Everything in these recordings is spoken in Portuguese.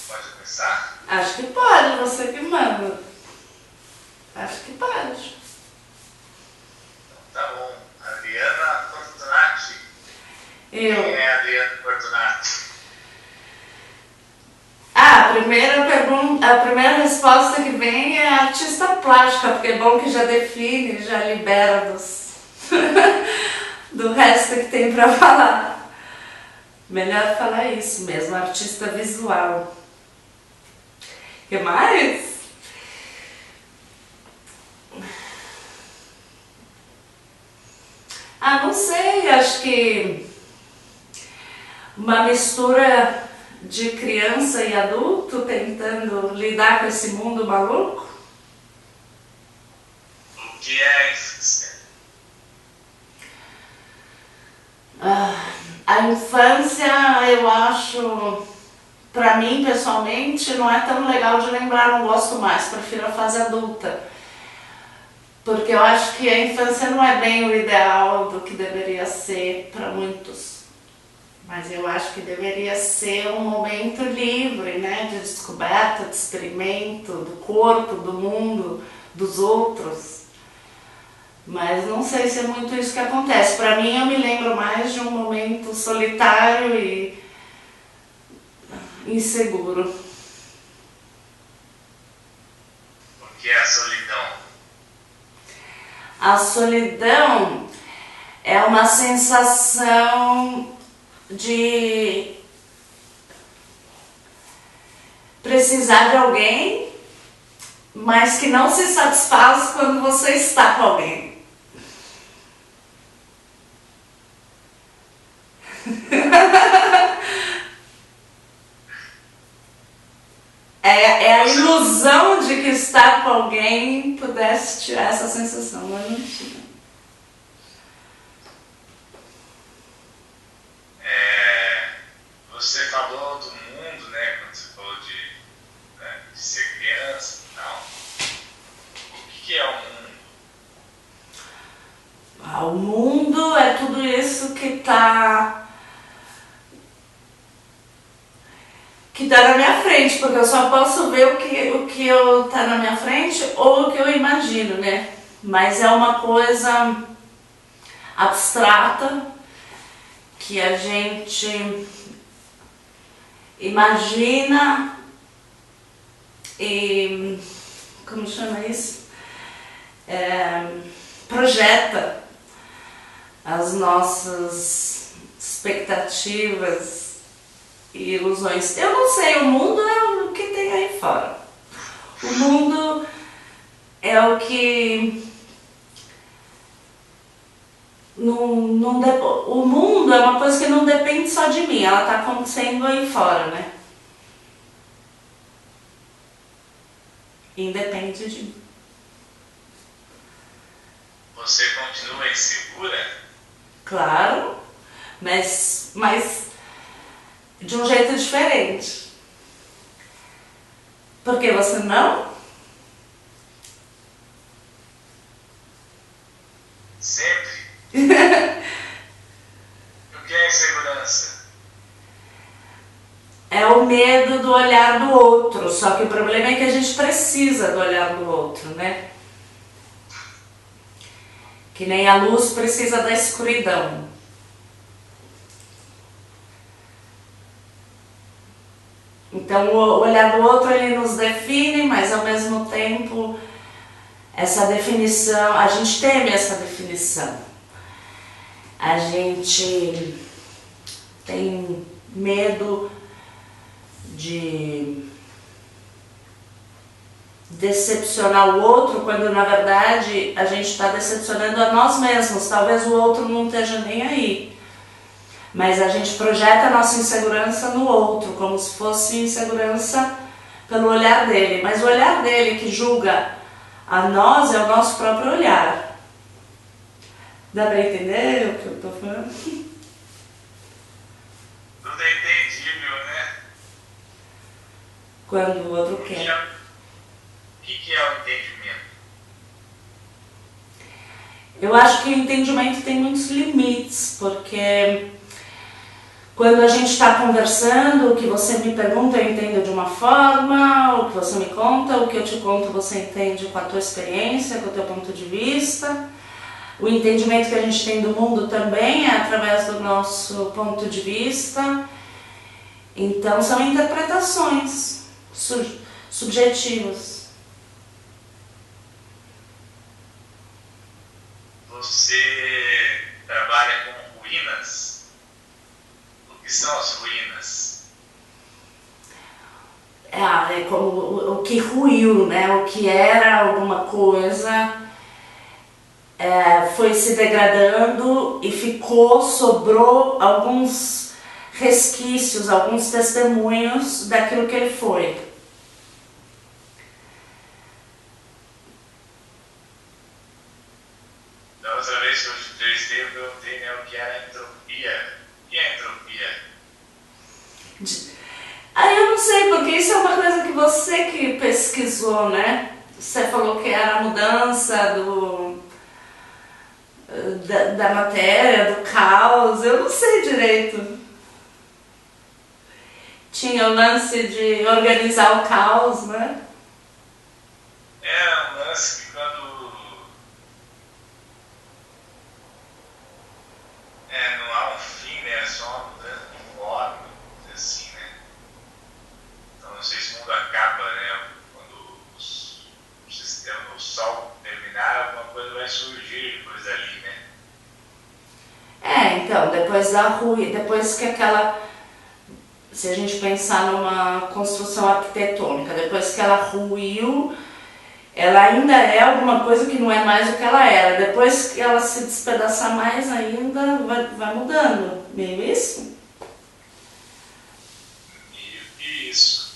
Pode começar? Acho que pode, você que manda. Acho que pode. Tá bom. Adriana Fortunati. Quem Eu. é Adriana Fortunati? Ah, a primeira resposta que vem é artista plástica, porque é bom que já define, já libera do resto que tem pra falar. Melhor falar isso mesmo, artista visual. O que mais? Ah, não sei, acho que uma mistura de criança e adulto tentando lidar com esse mundo maluco. O que é a infância? A infância, eu acho, pra mim pessoalmente, não é tão legal de lembrar, não gosto mais, prefiro a fase adulta. Porque eu acho que a infância não é bem o ideal do que deveria ser para muitos. Mas eu acho que deveria ser um momento livre, né? De descoberta, de experimento, do corpo, do mundo, dos outros. Mas não sei se é muito isso que acontece. Para mim, eu me lembro mais de um momento solitário e inseguro. O que é a solidão? A solidão é uma sensação de precisar de alguém, mas que não se satisfaz quando você está com alguém. É a ilusão de que estar com alguém pudesse tirar essa sensação, mas não tira. Você falou do mundo, né? Quando você falou de ser criança e tal. O que é o mundo? O mundo é tudo isso que tá na minha frente, porque eu só posso ver o que eu tá na minha frente ou o que eu imagino, né? Mas é uma coisa abstrata que a gente imagina e como chama isso? Projeta as nossas expectativas e ilusões. Eu não sei, o mundo é o que tem aí fora. O mundo é o que o mundo é uma coisa que não depende só de mim, ela está acontecendo aí fora, né? Independe de mim. Você continua insegura? Claro, mas de um jeito diferente. Por que você não? Sempre? O que é insegurança? É o medo do olhar do outro, só que o problema é que a gente precisa do olhar do outro, né? Que nem a luz precisa da escuridão. Então o olhar do outro ele nos define, mas ao mesmo tempo essa definição, a gente teme essa definição. A gente tem medo de decepcionar o outro, quando na verdade a gente está decepcionando a nós mesmos. Talvez o outro não esteja nem aí, mas a gente projeta a nossa insegurança no outro, como se fosse insegurança pelo olhar dele. Mas o olhar dele que julga a nós é o nosso próprio olhar. Dá pra entender o que eu tô falando? Tudo é entendível, né? Quando o outro quer. O que é o entendimento? Eu acho que o entendimento tem muitos limites, porque Quando a gente está conversando, o que você me pergunta eu entendo de uma forma, o que você me conta, o que eu te conto você entende com a tua experiência, com o teu ponto de vista. O entendimento que a gente tem do mundo também é através do nosso ponto de vista. Então são interpretações subjetivas. Você trabalha com ruínas? O que são as ruínas? É como o que ruiu, né? O que era alguma coisa foi se degradando e sobrou alguns resquícios, alguns testemunhos daquilo que ele foi. Da outra vez que eu te entrevistei, eu perguntei, né, o que era entropia. O que é entropia? Eu não sei, porque isso é uma coisa que você que pesquisou, né? Você falou que era a mudança da matéria, do caos, eu não sei direito. Tinha o lance de organizar o caos, né? É um lance que quando não há um fim, né? É só uma mudança de forma, assim, né? Então não sei se o mundo acaba, né? Quando o sistema, o sol terminar, alguma coisa vai surgir depois dali, né? Então, depois que se a gente pensar numa construção arquitetônica, depois que ela ruiu, ela ainda é alguma coisa que não é mais o que ela era. Depois que ela se despedaçar mais ainda, vai mudando. Meio isso? E isso.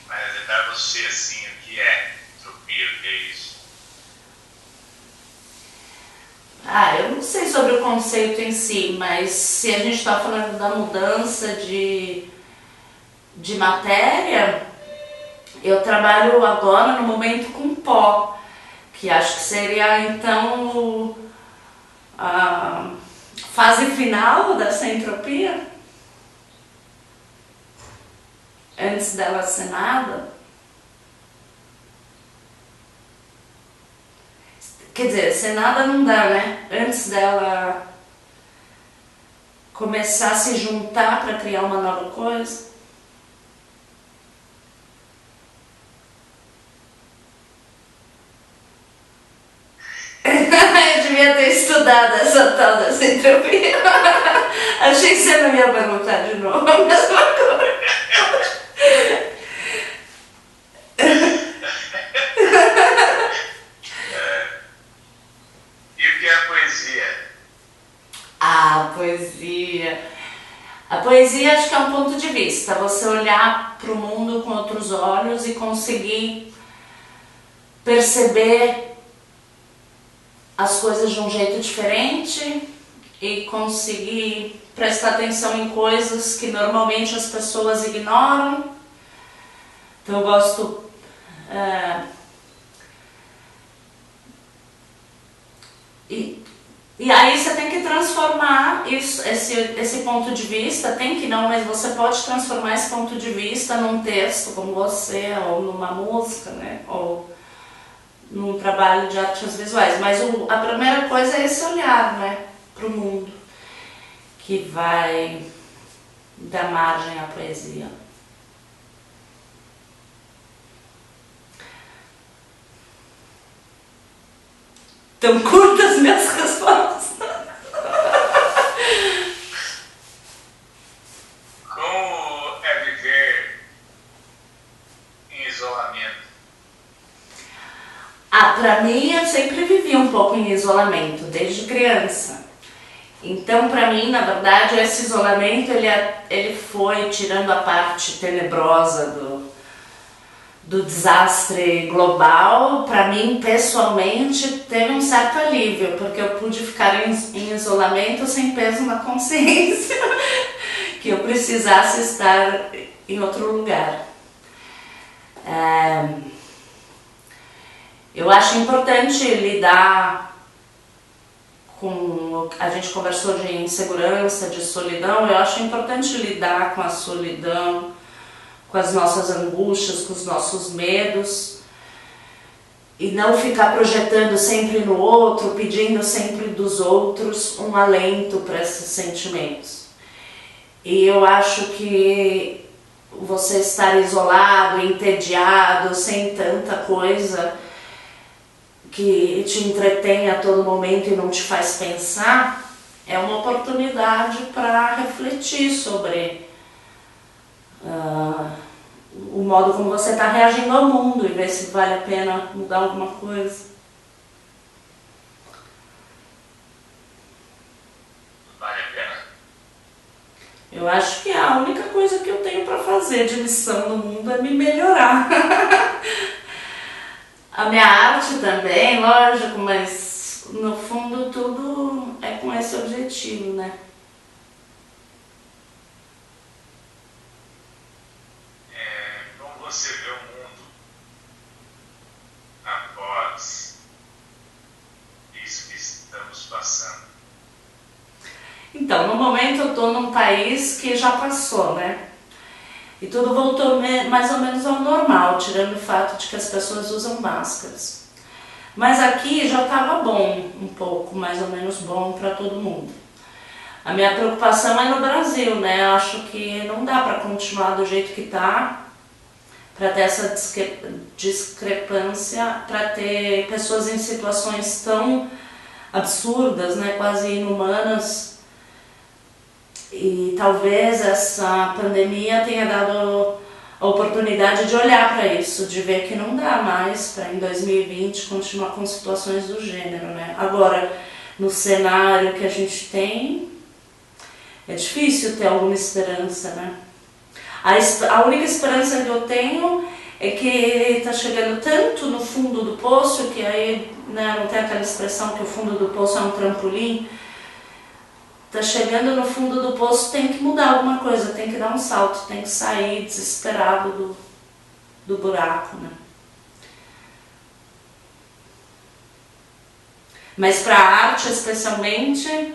Mas é para você, assim, o que é entropia, o que é isso? Eu não sei sobre o conceito em si, mas se a gente está falando da mudança de matéria, eu trabalho agora no momento com pó, que acho que seria então a fase final dessa entropia, antes dela ser nada. Quer dizer, ser nada não dá, né? Antes dela começar a se juntar para criar uma nova coisa. Eu devia ter estudado essa tal dessa entropia. Achei que você não ia perguntar de novo a mesma coisa. E o que é a poesia? A poesia acho que é um ponto de vista. Você olhar para o mundo com outros olhos e conseguir perceber as coisas de um jeito diferente e conseguir prestar atenção em coisas que normalmente as pessoas ignoram. Então eu gosto e aí você tem que transformar esse ponto de vista, tem que não, mas você pode transformar esse ponto de vista num texto como você, ou numa música, né? Ou num trabalho de artes visuais. Mas a primeira coisa é esse olhar, né, para o mundo, que vai dar margem à poesia. Tão curtas minhas respostas. Como é viver em isolamento? Para mim, eu sempre vivi um pouco em isolamento, desde criança. Então, para mim, na verdade, esse isolamento, ele foi, tirando a parte tenebrosa do desastre global, para mim, pessoalmente, teve um certo alívio, porque eu pude ficar em isolamento sem peso na consciência, que eu precisasse estar em outro lugar. Eu acho importante lidar a gente conversou de insegurança, de solidão. Eu acho importante lidar com a solidão, com as nossas angústias, com os nossos medos, e não ficar projetando sempre no outro, pedindo sempre dos outros um alento para esses sentimentos. E eu acho que você estar isolado, entediado, sem tanta coisa que te entretém a todo momento e não te faz pensar, é uma oportunidade para refletir sobre o modo como você está reagindo ao mundo e ver se vale a pena mudar alguma coisa. Vale a pena? Eu acho que a única coisa que eu tenho para fazer de lição no mundo é me melhorar. A minha arte também, lógico, mas no fundo tudo é com esse objetivo, né? Como você vê o mundo após isso que estamos passando? Então, no momento eu estou num país que já passou, né? E tudo voltou mais ou menos ao normal, tirando o fato de que as pessoas usam máscaras. Mas aqui já estava bom, um pouco, mais ou menos bom para todo mundo. A minha preocupação é no Brasil, né? Eu acho que não dá para continuar do jeito que está, para ter essa discrepância, para ter pessoas em situações tão absurdas, né? Quase inumanas. E talvez essa pandemia tenha dado a oportunidade de olhar para isso, de ver que não dá mais para em 2020 continuar com situações do gênero, né? Agora, no cenário que a gente tem, é difícil ter alguma esperança, né? A única esperança que eu tenho é que está chegando tanto no fundo do poço, que aí, né, não tem aquela expressão que o fundo do poço é um trampolim. Tá chegando no fundo do poço, tem que mudar alguma coisa, tem que dar um salto, tem que sair desesperado do buraco, né? Mas para a arte, especialmente,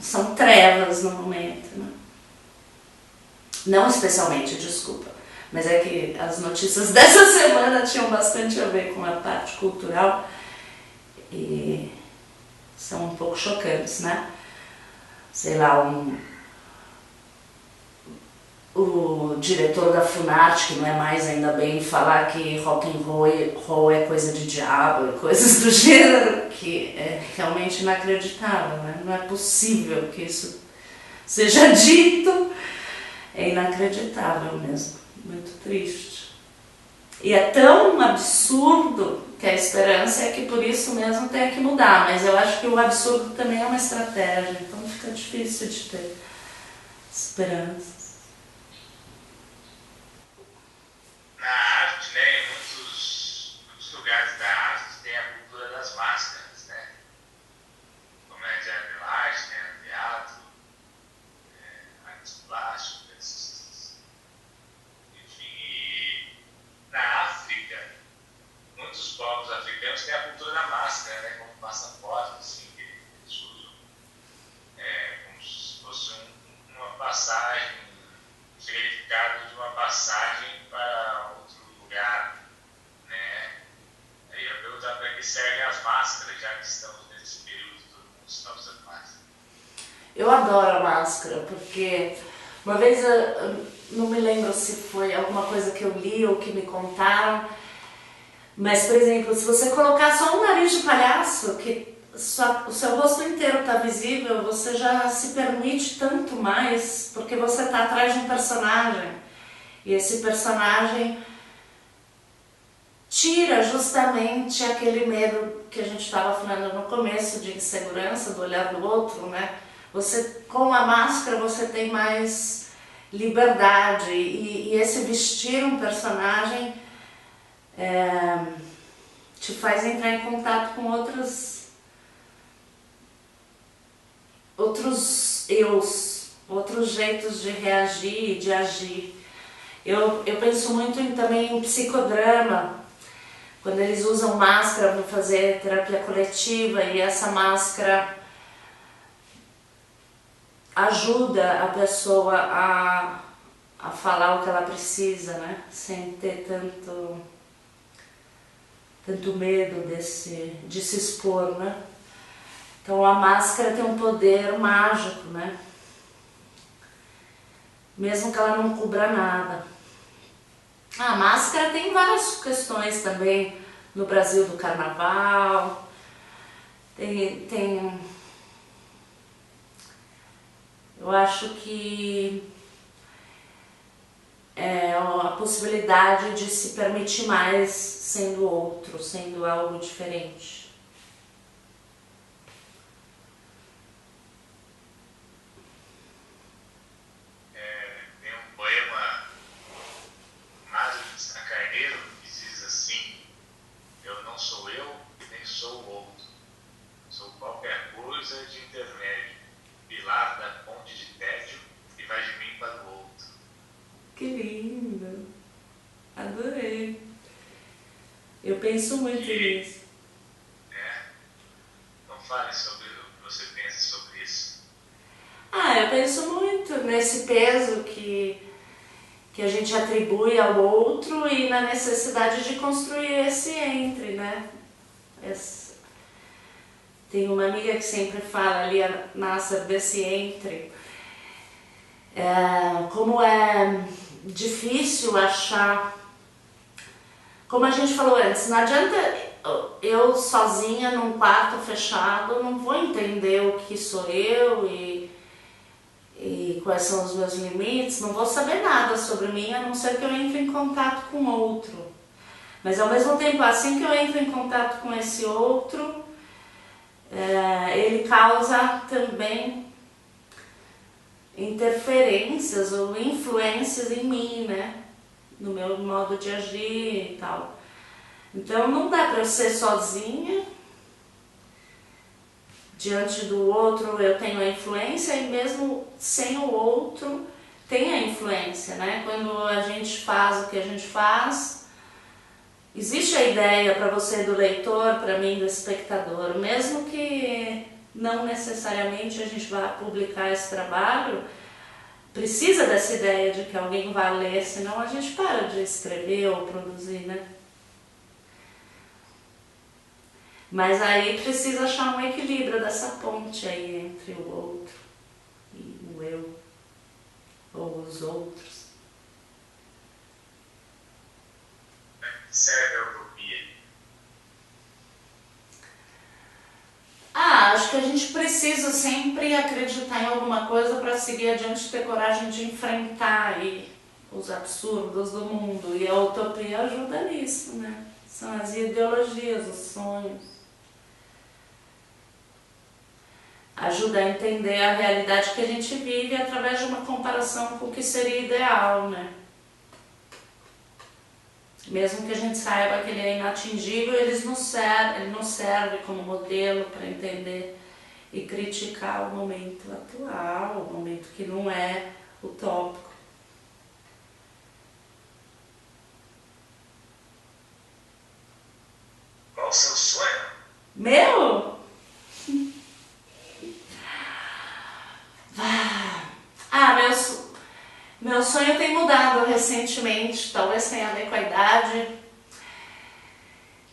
são trevas no momento, né? Não especialmente, desculpa, mas é que as notícias dessa semana tinham bastante a ver com a parte cultural e são um pouco chocantes, né? Sei lá, o diretor da Funarte, que não é mais, ainda bem, falar que rock and roll é coisa de diabo e coisas do gênero, que é realmente inacreditável, né? Não é possível que isso seja dito, é inacreditável mesmo, muito triste. E é tão absurdo que a esperança é que por isso mesmo tenha que mudar, mas eu acho que o absurdo também é uma estratégia, então fica difícil de ter esperanças. Na arte, né, em muitos lugares da arte tem a cultura das máscaras, né? Comédia de arte, né, teatro, artes plásticas, enfim. E na África, muitos povos africanos têm a cultura da máscara, né, como passaporte, assim, que eles usam, como se fosse uma passagem, um significado de uma passagem para outro lugar, né? Aí eu perguntar para que servem as máscaras, já que estamos nesse período que todo mundo está usando máscara. Eu adoro a máscara, porque uma vez, eu não me lembro se foi alguma coisa que eu li ou que me contaram, mas, por exemplo, se você colocar só um nariz de palhaço, que o seu rosto inteiro está visível, você já se permite tanto mais, porque você está atrás de um personagem. E esse personagem tira justamente aquele medo que a gente estava falando no começo, de insegurança, do olhar do outro, né? Você, com a máscara, você tem mais liberdade, e esse vestir um personagem te faz entrar em contato com outros eus, outros jeitos de reagir e de agir. Eu penso muito também em psicodrama, quando eles usam máscara para fazer terapia coletiva e essa máscara ajuda a pessoa a falar o que ela precisa, né? Sem ter tanto medo de se expor, né? Então a máscara tem um poder mágico, né? Mesmo que ela não cubra nada. A máscara tem várias questões também no Brasil do carnaval. Eu acho que é a possibilidade de se permitir mais sendo outro, sendo algo diferente. Tem um poema Mário de Sá Carneiro que diz assim: eu não sou eu, nem sou o outro. Sou qualquer coisa de intermédio, pilar da ponte de tédio e vai de mim para o outro. Que lindo! Adorei! Eu penso muito nisso. Não fale sobre o que você pensa sobre isso. Eu penso muito nesse peso que a gente atribui ao outro e na necessidade de construir esse entre, né? Tem uma amiga que sempre fala ali, a Nasser, desse entre. Como é difícil achar, como a gente falou antes, não adianta eu sozinha num quarto fechado, não vou entender o que sou eu e quais são os meus limites, não vou saber nada sobre mim, a não ser que eu entre em contato com outro. Mas ao mesmo tempo, assim que eu entro em contato com esse outro, ele causa também interferências ou influências em mim, né? No meu modo de agir e tal. Então não dá para eu ser sozinha. Diante do outro eu tenho a influência e mesmo sem o outro tem a influência, né? Quando a gente faz o que a gente faz, existe a ideia para você do leitor, para mim do espectador, mesmo que não necessariamente a gente vá publicar esse trabalho, precisa dessa ideia de que alguém vai ler, senão a gente para de escrever ou produzir, né? Mas aí precisa achar um equilíbrio dessa ponte aí entre o outro e o eu, ou os outros. Serve a utopia. Acho que a gente precisa sempre acreditar em alguma coisa para seguir adiante e ter coragem de enfrentar aí os absurdos do mundo. E a utopia ajuda nisso, né? São as ideologias, os sonhos. Ajuda a entender a realidade que a gente vive através de uma comparação com o que seria ideal, né? Mesmo que a gente saiba que ele é inatingível, ele nos serve como modelo para entender e criticar o momento atual, o momento que não é utópico. Qual o seu sonho? Meu? Meu sonho tem mudado recentemente, talvez tenha a ver com a idade.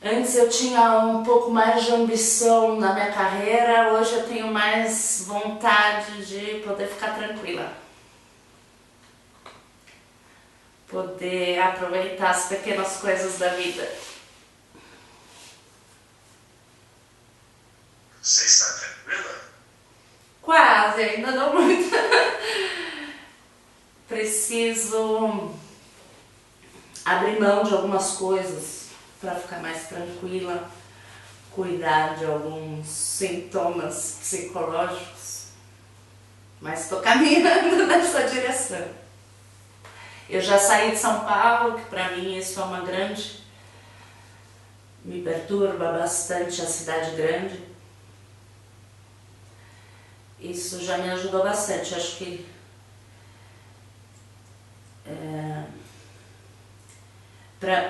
Antes eu tinha um pouco mais de ambição na minha carreira, hoje eu tenho mais vontade de poder ficar tranquila. Poder aproveitar as pequenas coisas da vida. Você está tranquila? Quase, ainda não muito. Preciso abrir mão de algumas coisas para ficar mais tranquila, cuidar de alguns sintomas psicológicos, mas estou caminhando nessa direção. Eu já saí de São Paulo, que para mim isso é uma grande, me perturba bastante a cidade grande. Isso já me ajudou bastante, acho que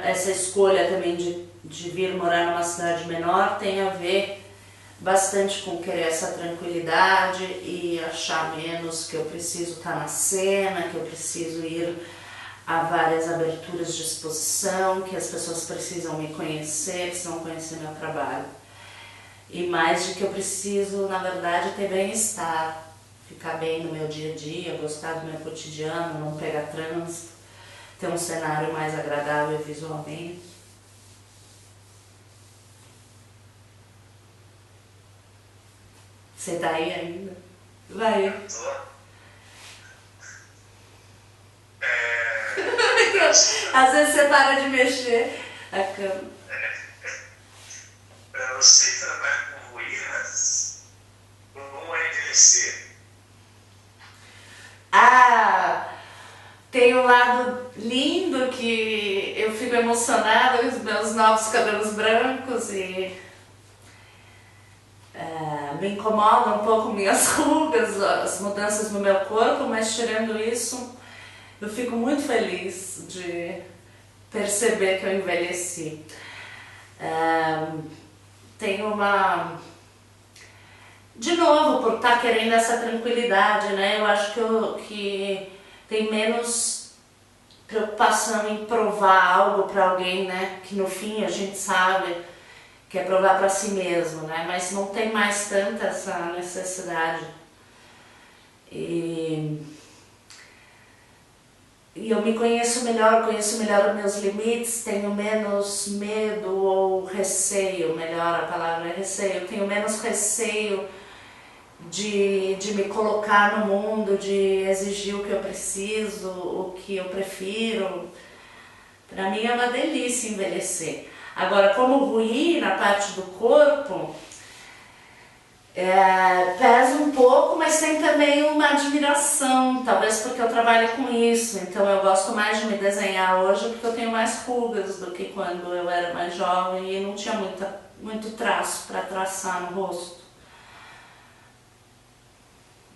essa escolha também de vir morar numa cidade menor tem a ver bastante com querer essa tranquilidade e achar menos que eu preciso estar na cena, que eu preciso ir a várias aberturas de exposição, que as pessoas precisam me conhecer, precisam conhecer meu trabalho. E mais de que eu preciso, na verdade, ter bem-estar, ficar bem no meu dia a dia, gostar do meu cotidiano, não pegar trânsito, ter um cenário mais agradável visualmente. Você tá aí ainda? Vai. Às vezes você para de mexer a cama. Para você trabalhar com ruínas, como é envelhecer? Tem um lado lindo que eu fico emocionada com os meus novos cabelos brancos e me incomoda um pouco minhas rugas, as mudanças no meu corpo, mas tirando isso, eu fico muito feliz de perceber que eu envelheci. Tenho de novo, por estar querendo essa tranquilidade, né? Eu acho que tem menos preocupação em provar algo para alguém, né? Que no fim a gente sabe que é provar para si mesmo, né? Mas não tem mais tanta essa necessidade. E eu me conheço melhor os meus limites, tenho menos medo ou receio, melhor a palavra é receio, tenho menos receio de me colocar no mundo, de exigir o que eu preciso, o que eu prefiro. Para mim é uma delícia envelhecer. Agora, como ruir na parte do corpo, pesa um pouco, mas tem também uma admiração, talvez porque eu trabalho com isso, então eu gosto mais de me desenhar hoje porque eu tenho mais rugas do que quando eu era mais jovem e não tinha muito traço para traçar no rosto.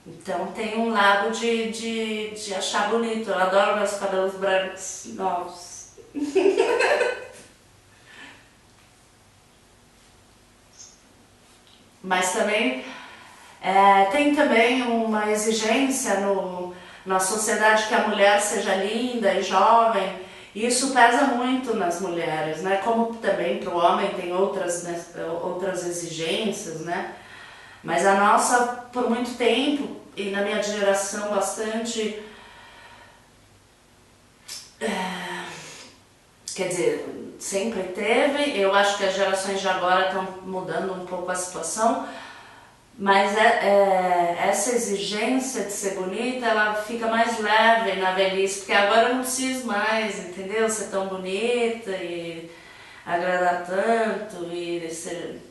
Então tem um lado de achar bonito, eu adoro meus cabelos brancos novos. Mas também tem também uma exigência na sociedade que a mulher seja linda e jovem, e isso pesa muito nas mulheres, né? Como também para o homem tem outras exigências, né? Mas a nossa, por muito tempo, e na minha geração bastante, quer dizer, sempre teve, eu acho que as gerações de agora estão mudando um pouco a situação, mas essa exigência de ser bonita, ela fica mais leve na velhice, porque agora eu não preciso mais, entendeu? Ser tão bonita e agradar tanto e ser...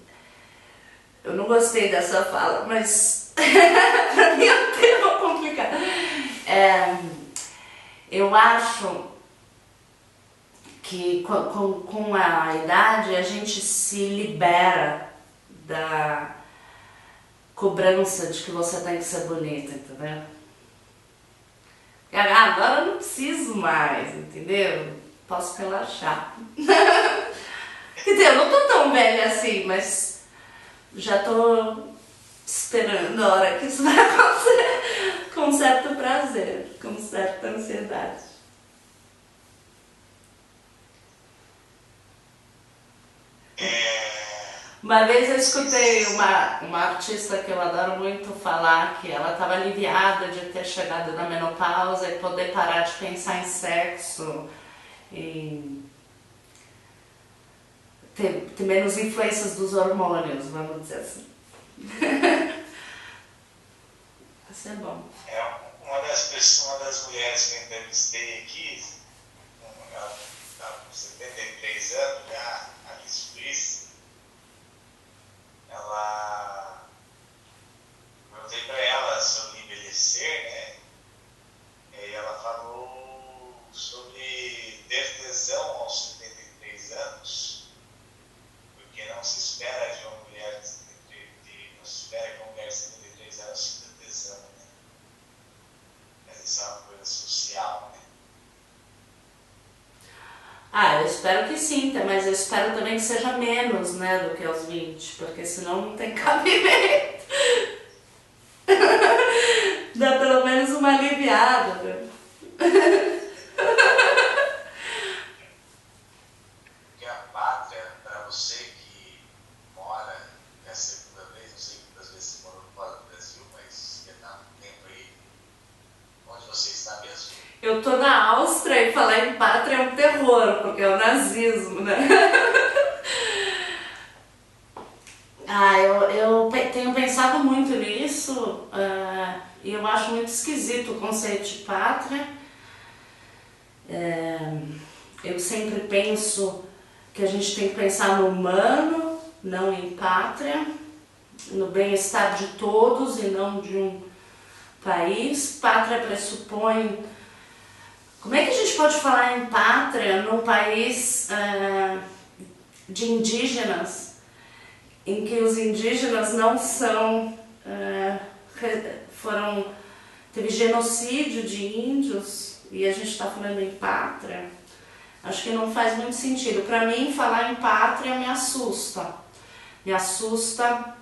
Eu não gostei dessa fala, mas pra mim é um tema complicado. Eu acho que com a idade a gente se libera da cobrança de que você tem que ser bonita, entendeu? Agora eu não preciso mais, entendeu? Posso relaxar. Quer dizer, eu não tô tão velha assim, mas já tô esperando a hora que isso vai acontecer com certo prazer, com certa ansiedade. Uma vez eu escutei uma artista que eu adoro muito falar que ela estava aliviada de ter chegado na menopausa e poder parar de pensar em sexo e ter menos influências dos hormônios, vamos dizer assim. Isso é bom. Uma das mulheres que eu entrevistei aqui, ela está com 73 anos já, Alice Luiz, perguntei para ela sobre envelhecer, né? E ela falou sobre ter tesão aos 73 anos, porque não se espera de uma mulher de 73, não se espera que uma mulher de 73 anos sinta tesão, né? Mas isso é uma coisa social, né? Ah, eu espero que sim, mas eu espero também que seja menos, né, do que aos 20, porque senão não tem cabimento. Dá pelo menos uma aliviada, né? Porque a pátria, para você que mora, é a segunda vez, não sei quantas vezes você morou fora do Brasil, mas já está um tempo aí. Onde você está mesmo? Eu tô na Áustria e falar em pátria é um terror, porque é o nazismo, né? Ah, tenho pensado muito nisso, e eu acho muito esquisito o conceito de pátria. Eu sempre penso que a gente tem que pensar no humano, não em pátria, no bem-estar de todos e não de um país. Pátria pressupõe. Como é que a gente pode falar em pátria num país de indígenas, em que os indígenas não são. Teve genocídio de índios e a gente está falando em pátria? Acho que não faz muito sentido. Para mim, falar em pátria me assusta. Me assusta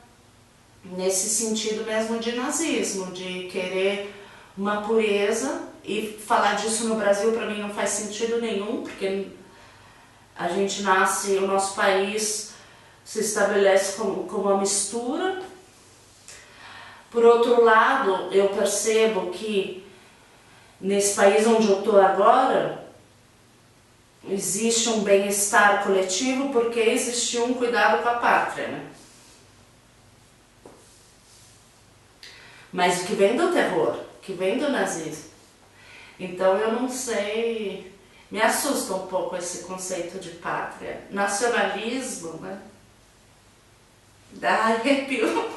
nesse sentido mesmo de nazismo, de querer uma pureza, e falar disso no Brasil para mim não faz sentido nenhum, porque a gente nasce, o nosso país se estabelece como uma mistura. Por outro lado, eu percebo que nesse país onde eu estou agora, existe um bem-estar coletivo porque existiu um cuidado com a pátria, né? Mas o que vem do terror, que vem do nazismo. Então eu não sei, me assusta um pouco esse conceito de pátria. Nacionalismo, né? Dá arrepio.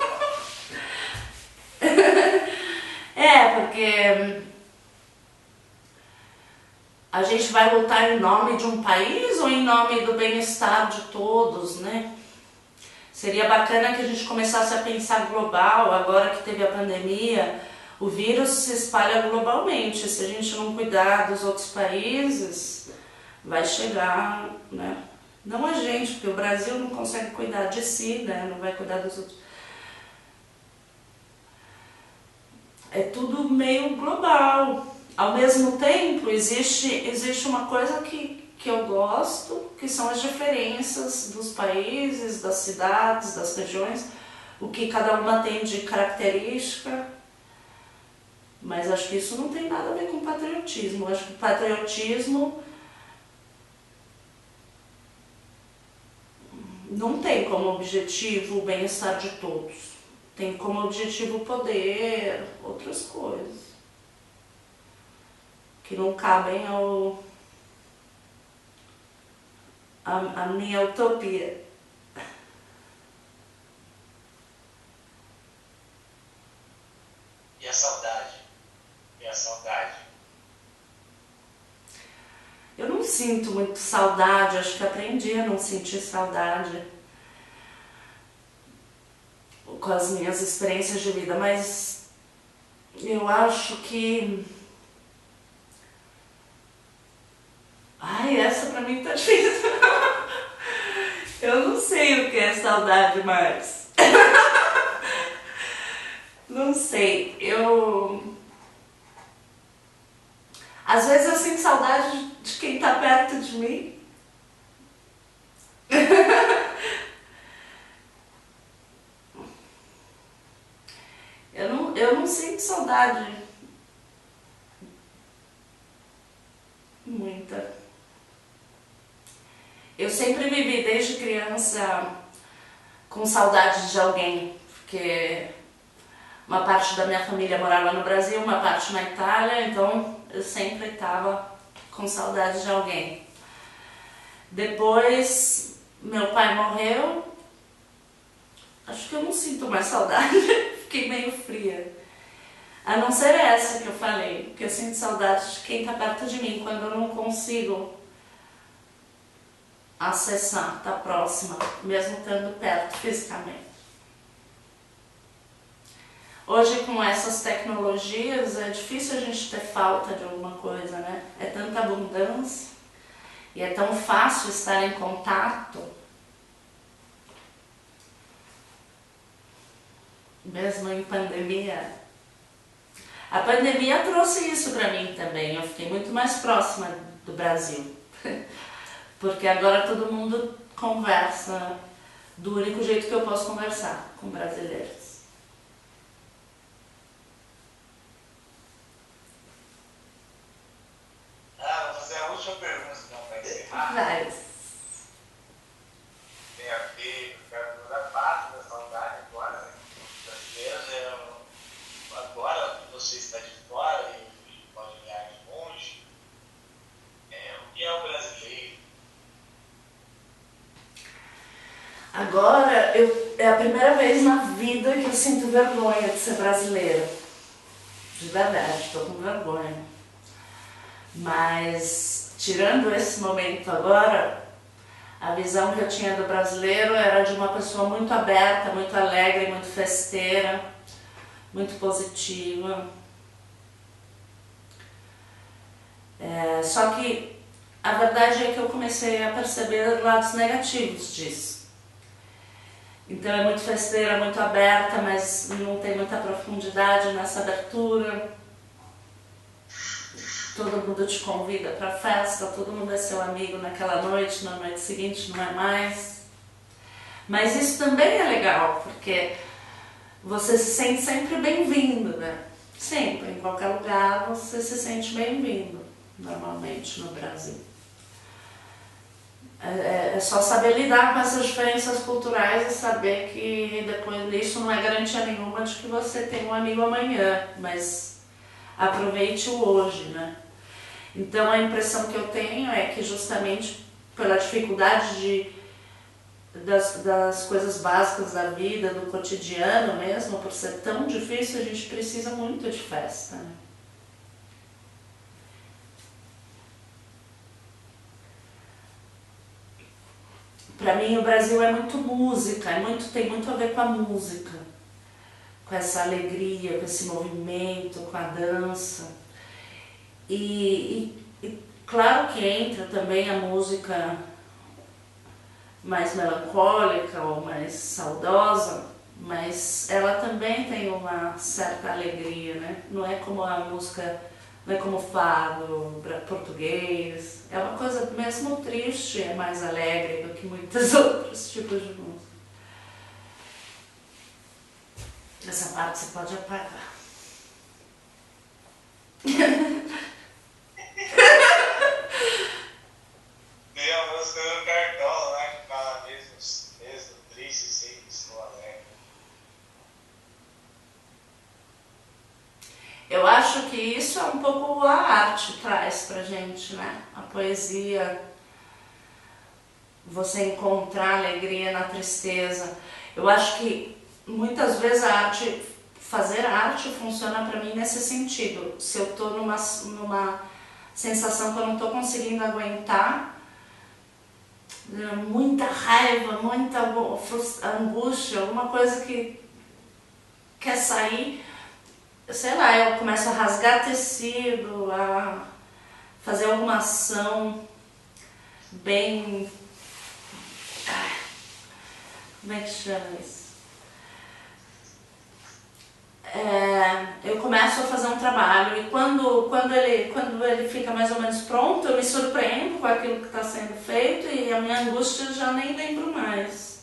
Porque a gente vai lutar em nome de um país ou em nome do bem-estar de todos, né? Seria bacana que a gente começasse a pensar global. Agora que teve a pandemia, o vírus se espalha globalmente. Se a gente não cuidar dos outros países, vai chegar, né? Não a gente, porque o Brasil não consegue cuidar de si, né? Não vai cuidar dos outros. É tudo meio global. Ao mesmo tempo, existe uma coisa que eu gosto, que são as diferenças dos países, das cidades, das regiões, o que cada uma tem de característica. Mas acho que isso não tem nada a ver com patriotismo. Acho que patriotismo não tem como objetivo o bem-estar de todos. Tem como objetivo o poder, outras coisas que não cabem a minha utopia. E a saudade? E a saudade? Eu não sinto muito saudade, acho que aprendi a não sentir saudade com as minhas experiências de vida, mas eu acho que... Ai, essa pra mim tá difícil. Eu não sei o que é saudade mais. Não sei, às vezes eu sinto saudade de quem tá perto de mim. Eu não sinto saudade muita. Eu sempre vivi desde criança com saudade de alguém, porque uma parte da minha família morava no Brasil, uma parte na Itália, então eu sempre estava com saudade de alguém. Depois meu pai morreu, acho que eu não sinto mais saudade, fiquei meio fria. A não ser essa que eu falei, porque eu sinto saudade de quem está perto de mim, quando eu não consigo acessar, tá próxima, mesmo estando perto fisicamente. Hoje, com essas tecnologias, é difícil a gente ter falta de alguma coisa, né? É tanta abundância e é tão fácil estar em contato, mesmo em pandemia. A pandemia trouxe isso para mim também, eu fiquei muito mais próxima do Brasil, porque agora todo mundo conversa do único jeito que eu posso conversar, com brasileiros. Vou fazer a última pergunta então para encerrar. Mas, Tem a ver com a parte da saudade agora, né? Brasileiros, agora que você está de fora e pode olhar de longe, o que é o brasileiro? agora é a primeira vez na vida que eu sinto vergonha de ser brasileira. De verdade, estou com vergonha. Mas, tirando esse momento agora, a visão que eu tinha do brasileiro era de uma pessoa muito aberta, muito alegre, muito festeira, muito positiva. Só que a verdade é que eu comecei a perceber lados negativos disso. Então é muito festeira, muito aberta, mas não tem muita profundidade nessa abertura. Todo mundo te convida para festa, todo mundo é seu amigo naquela noite, na noite seguinte não é mais. Mas isso também é legal, porque você se sente sempre bem-vindo, né? Sempre, em qualquer lugar você se sente bem-vindo, normalmente no Brasil. É só saber lidar com essas diferenças culturais e saber que depois disso não é garantia nenhuma de que você tem um amigo amanhã, mas aproveite o hoje, né? Então a impressão que eu tenho é que justamente pela dificuldade das coisas básicas da vida, do cotidiano mesmo, por ser tão difícil, a gente precisa muito de festa, né? Para mim o Brasil é muito música, tem muito a ver com a música, com essa alegria, com esse movimento, com a dança. E claro que entra também a música mais melancólica ou mais saudosa, mas ela também tem uma certa alegria, né? Não é como a música, não é como o fado português, é uma coisa mesmo triste, é mais alegre do que muitos outros tipos de música. Essa parte você pode apagar. Tem a música do Cartola, né? Que fala mesmo triste, sempre estou alegre. Eu acho que isso é um pouco a arte traz pra gente, né? A poesia, você encontrar alegria na tristeza. Eu acho que muitas vezes a arte, fazer arte funciona pra mim nesse sentido. Se eu tô numa sensação que eu não tô conseguindo aguentar, muita raiva, muita angústia, alguma coisa que quer sair, sei lá, eu começo a rasgar tecido, a fazer alguma ação bem... Como é que chama isso? Eu começo a fazer um trabalho e quando ele fica mais ou menos pronto, eu me surpreendo com aquilo que está sendo feito e a minha angústia eu já nem lembro mais.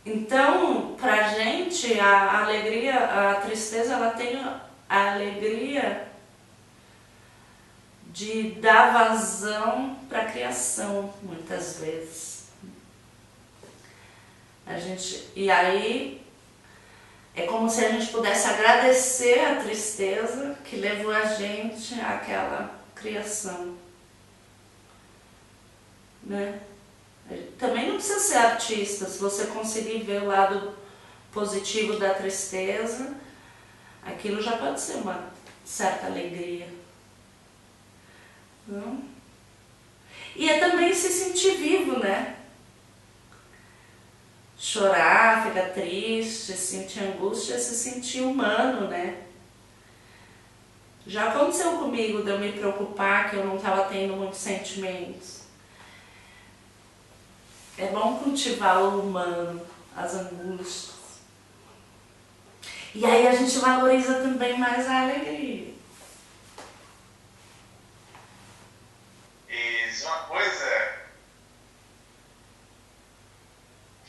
Então, pra gente, a alegria, a tristeza, ela tem a alegria de dar vazão para a criação, muitas vezes. E aí é como se a gente pudesse agradecer a tristeza que levou a gente àquela criação, né? Também não precisa ser artista, se você conseguir ver o lado positivo da tristeza, aquilo já pode ser uma certa alegria. Não? E é também se sentir vivo, né? Chorar, ficar triste, sentir angústia, se sentir humano, né? Já aconteceu comigo de eu me preocupar que eu não estava tendo muitos sentimentos. É bom cultivar o humano, as angústias. E aí a gente valoriza também mais a alegria. E diz uma coisa,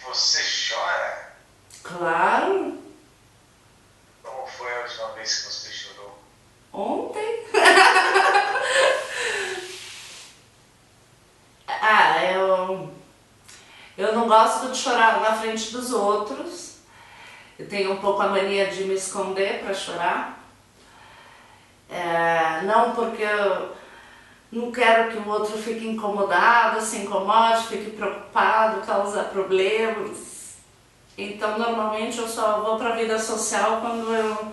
você chora? Claro, Como foi a última vez que você chorou? ontem. Eu não gosto de chorar na frente dos outros. Eu tenho um pouco a mania de me esconder para chorar. Não porque eu não quero que o outro fique incomodado, se incomode, fique preocupado, causar problemas. Então, normalmente eu só vou para a vida social quando eu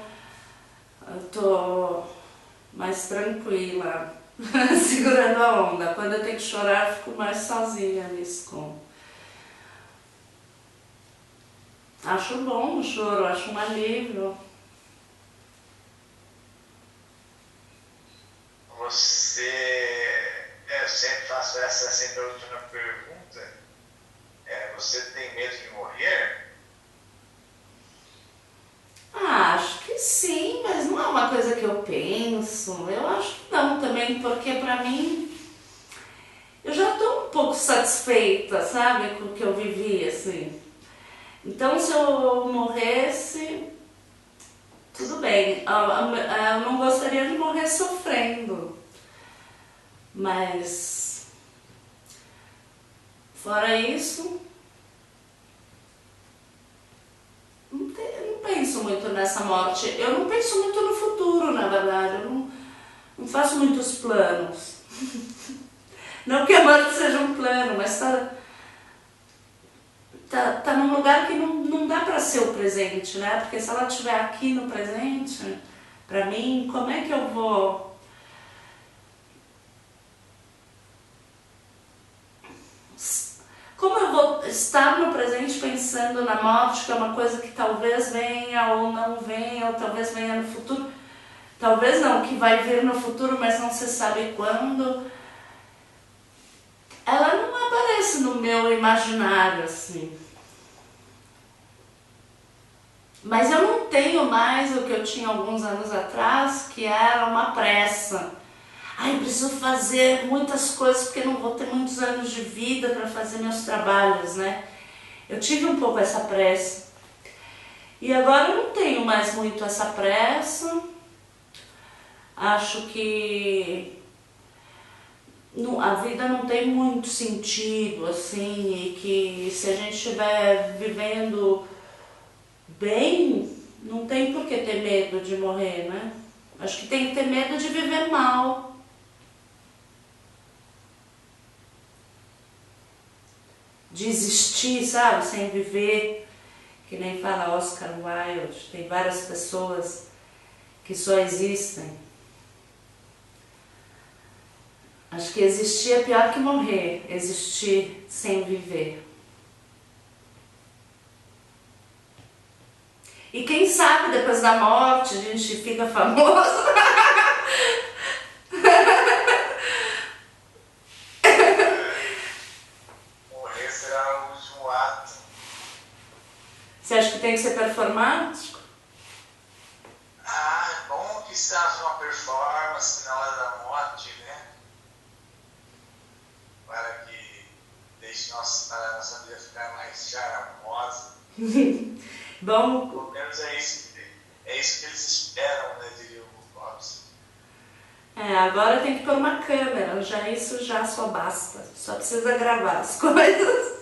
tô mais tranquila, segurando a onda. Quando eu tenho que chorar, eu fico mais sozinha, me escondo. Acho bom o choro, acho um alívio. Eu sempre faço essa, é sempre a última pergunta. Você tem medo de morrer? Acho que sim, mas não é uma coisa que eu penso. Eu acho que não também, porque pra mim eu já tô um pouco satisfeita, sabe, com o que eu vivi, assim. Então se eu morresse, tudo bem. Eu não gostaria de morrer sofrendo. Mas fora isso, não penso muito nessa morte. Eu não penso muito no futuro, na verdade. Eu não faço muitos planos. Não que a morte seja um plano, mas tá num lugar que não dá pra ser o presente, né? Porque se ela estiver aqui no presente, pra mim, como é que eu vou... Como eu vou estar no presente pensando na morte, que é uma coisa que talvez venha ou não venha, ou talvez venha no futuro, talvez não, que vai vir no futuro, mas não se sabe quando. Ela não aparece no meu imaginário, assim. Mas eu não tenho mais o que eu tinha alguns anos atrás, que era uma pressa. Ai, preciso fazer muitas coisas porque não vou ter muitos anos de vida para fazer meus trabalhos, né? Eu tive um pouco essa pressa. E agora eu não tenho mais muito essa pressa. Acho que a vida não tem muito sentido, assim, e que se a gente estiver vivendo bem, não tem por que ter medo de morrer, né? Acho que tem que ter medo de viver mal. De existir, sabe? Sem viver, que nem fala Oscar Wilde. Tem várias pessoas que só existem. Acho que existir é pior que morrer, existir sem viver. E quem sabe depois da morte a gente fica famoso. Morrer será o último ato. Você acha que tem que ser performático? É bom que seja uma performance na hora da morte, né? Para que deixe nossa vida ficar mais charmosa. Bom, Pelo menos é isso que eles esperam, né, diria o Clóvis. agora tem que pôr uma câmera, já isso já só basta. Só precisa gravar as coisas.